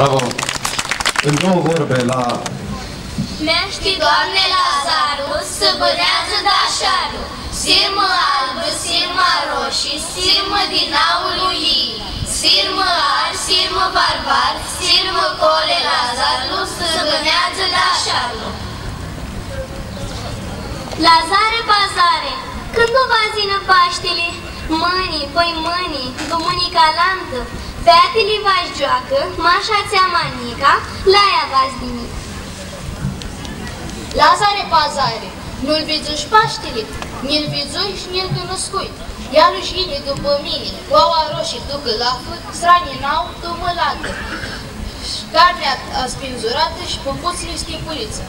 Bravo! În două vorbe la... Mi-aști, Doamne, Lazarul, să bănează dașarul, sirmă albă, sirmă roșii, sirmă din aul lui, sirmă ar, sirmă barbar, sirmă cole Lazarul, să bănează dașarul. Lazare, bazare, când o vazină Paștele, mâini, păi mâini, dumânica lantă, featele v-aș joacă, mașa-țea manica, la ea v-ați dimit. Lazare, bazare, nu-l vizuși Paștele, ni-l vizuși și ni-l cunoscui. Ia rușine după mine, oaua roșii ducă la fât, stranii n-au, tu mă lată. Carnea spinzurată și păpuțile schipuliță.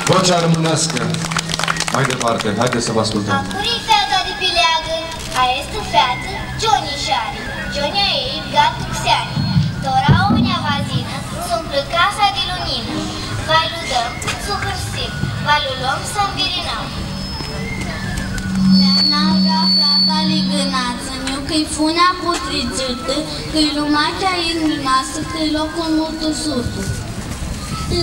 Vocea românească. Mai departe, haideți să vă ascultăm. Acuri feata de pileagă, a este feată, Johnny șare. Johnny a ei, gatul xeani. Dora o unea vazină, s-umplă casa de lumină. Vai ludăm, s-o hărsim, vai luăm să învirinăm. N-avea feata ligânață, miu că-i funea putrițită, că-i lumachea irminoasă, că-i locul multă surtă.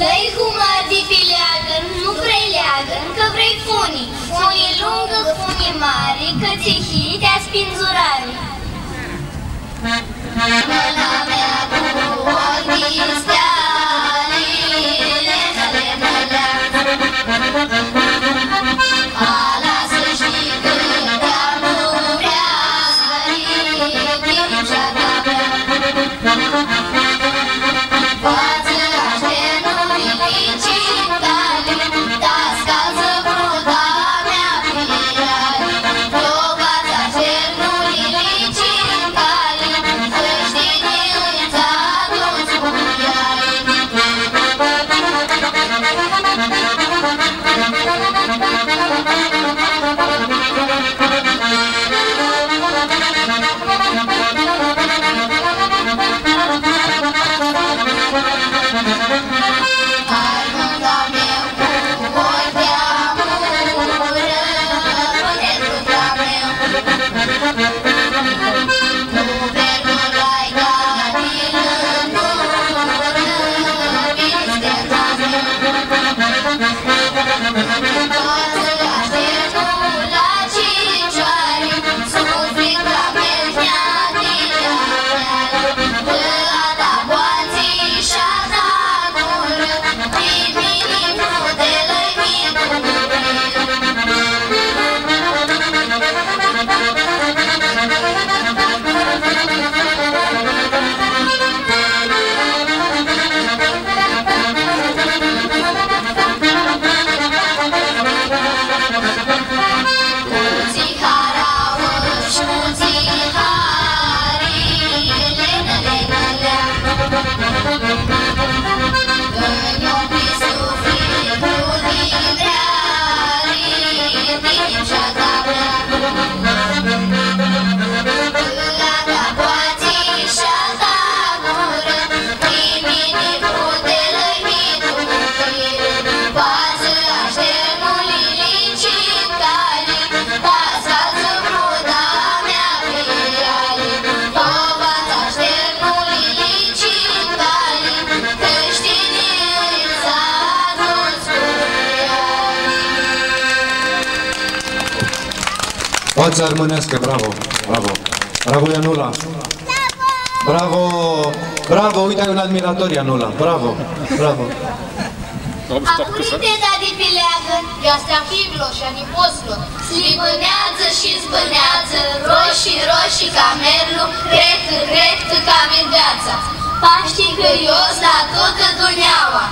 Lăi humăr de pileagă, nu vrei leagă, că vrei funii. Funii lungă, funii mari, că ți-i te-a spinzurare. Mâna mea cu ochii steari, ala să știi că te-am vrea, chipșa ta-mea. Față aștenui licitare, tasca-ță bruda mea pileare. Eu față aștenui licitare, să știi din ța nu-ți puia. Viața românească, bravo, bravo. Bravo, Ianula. Bravo, bravo, uite, ai un admirator, Ianula. Bravo, bravo. Acurite, tati pileagă, Iastea fiilor și a nipoților, slibânează și zbânează, roșii, roșii ca merlu, cret ca medeața. Paștii căios la toată duneaua.